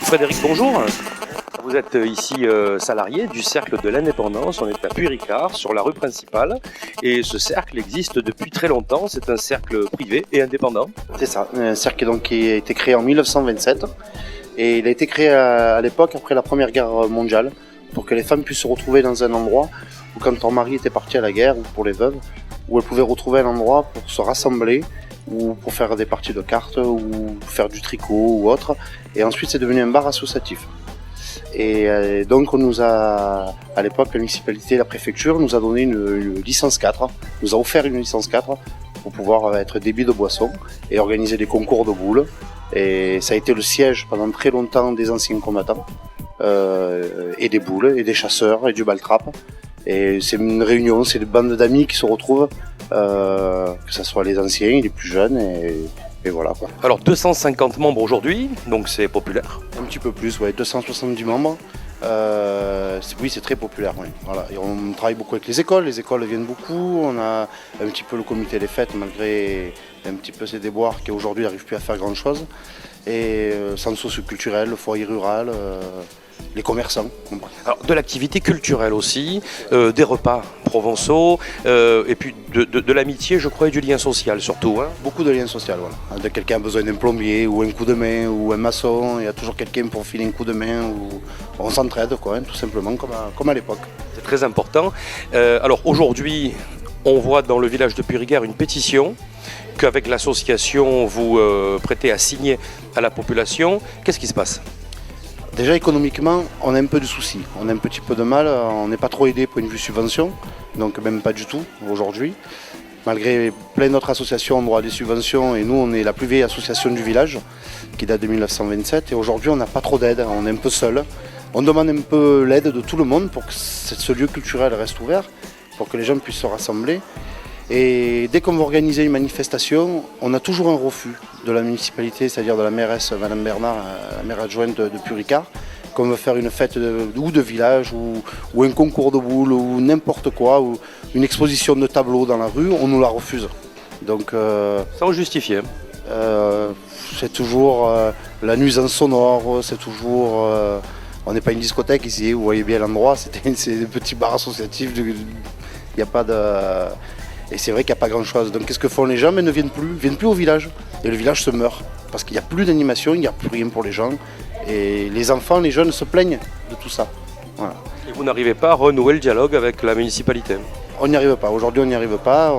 Frédéric, bonjour. Vous êtes ici salarié du Cercle de l'Indépendance. On est à Puy-Ricard, sur la rue principale. Et ce cercle existe depuis très longtemps. C'est un cercle privé et indépendant. C'est ça, un cercle donc, qui a été créé en 1927. Et il a été créé à l'époque, après la Première Guerre mondiale, pour que les femmes puissent se retrouver dans un endroit où, quand leur mari était parti à la guerre, ou pour les veuves, où elles pouvaient retrouver un endroit pour se rassembler, ou pour faire des parties de cartes, ou faire du tricot ou autre. Et ensuite, c'est devenu un bar associatif. Et donc, on nous a, à l'époque, la municipalité, la préfecture nous a donné une licence 4, nous a offert une licence 4 pour pouvoir être débit de boissons et organiser des concours de boules. Et ça a été le siège pendant très longtemps des anciens combattants, et des boules, et des chasseurs, et du bal-trap. Et c'est une réunion, c'est des bandes d'amis qui se retrouvent, que ce soit les anciens et les plus jeunes, et voilà quoi. Alors 250 membres aujourd'hui, donc c'est populaire. Un petit peu plus, ouais, 270 membres. Oui, c'est très populaire. Oui. Voilà. Et on travaille beaucoup avec les écoles viennent beaucoup. On a un petit peu le comité des fêtes, malgré un petit peu ses déboires qui aujourd'hui n'arrivent plus à faire grand chose. Et centre socio-culturel, le foyer rural, les commerçants. Alors, de l'activité culturelle aussi, des repas provençaux, et puis de l'amitié, je crois, et du lien social surtout. Hein. Beaucoup de liens sociaux, voilà. Dès que quelqu'un a besoin d'un plombier ou un coup de main ou un maçon, il y a toujours quelqu'un pour filer un coup de main. Ou on s'entraide, quoi, hein, tout simplement, comme à l'époque. C'est très important. Alors aujourd'hui, on voit dans le village de Puy-Ricard une pétition qu'avec l'association vous prêtez à signer à la population. Qu'est-ce qui se passe ? Déjà économiquement, on a un peu de soucis, on a un petit peu de mal, on n'est pas trop aidé point de vue subvention, donc même pas du tout aujourd'hui. Malgré plein d'autres associations ont droit à des subventions et nous on est la plus vieille association du village qui date de 1927 et aujourd'hui on n'a pas trop d'aide, on est un peu seul. On demande un peu l'aide de tout le monde pour que ce lieu culturel reste ouvert, pour que les gens puissent se rassembler. Et dès qu'on veut organiser une manifestation, on a toujours un refus de la municipalité, c'est-à-dire de la mairesse Madame Bernard, la maire adjointe de Puy-Ricard, qu'on veut faire une fête de village ou un concours de boules ou n'importe quoi, ou une exposition de tableaux dans la rue, on nous la refuse. Donc, sans justifier. C'est toujours la nuisance sonore, c'est toujours... on n'est pas une discothèque ici, vous voyez bien l'endroit, c'est des petits bars associatifs, il n'y a pas de... Et c'est vrai qu'il n'y a pas grand-chose. Donc qu'est-ce que font les gens? Mais ils ne viennent plus au village. Et le village se meurt. Parce qu'il n'y a plus d'animation, il n'y a plus rien pour les gens. Et les enfants, les jeunes se plaignent de tout ça. Voilà. Et vous n'arrivez pas à renouer le dialogue avec la municipalité? On n'y arrive pas. Aujourd'hui, on n'y arrive pas.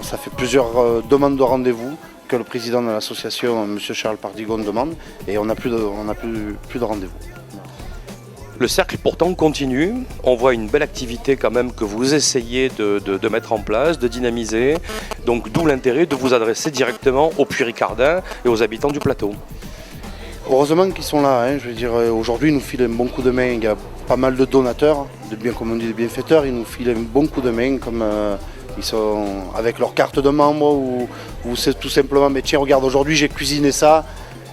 Ça fait plusieurs demandes de rendez-vous que le président de l'association, M. Charles Pardigon, demande. Et on n'a plus de rendez-vous. Le cercle pourtant continue, on voit une belle activité quand même que vous essayez de mettre en place, de dynamiser, donc d'où l'intérêt de vous adresser directement aux Puy-Ricardins et aux habitants du plateau. Heureusement qu'ils sont là, hein. Je veux dire, aujourd'hui ils nous filent un bon coup de main, il y a pas mal de donateurs, comme on dit, de bienfaiteurs, ils nous filent un bon coup de main, comme ils sont avec leur carte de membre, ou c'est tout simplement, mais tiens regarde aujourd'hui j'ai cuisiné ça,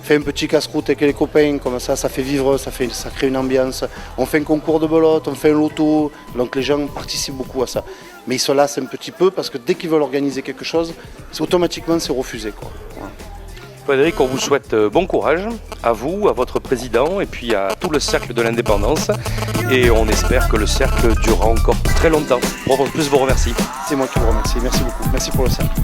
fait un petit casse-croûte avec les copains, comme ça fait vivre, ça crée une ambiance. On fait un concours de belote, on fait un loto, donc les gens participent beaucoup à ça. Mais ils se lassent un petit peu parce que dès qu'ils veulent organiser quelque chose, automatiquement c'est refusé, quoi. Voilà. Frédéric, on vous souhaite bon courage, à vous, à votre président et puis à tout le cercle de l'indépendance. Et on espère que le cercle durera encore très longtemps. Plus vous remercie. C'est moi qui vous remercie, merci beaucoup, merci pour le cercle.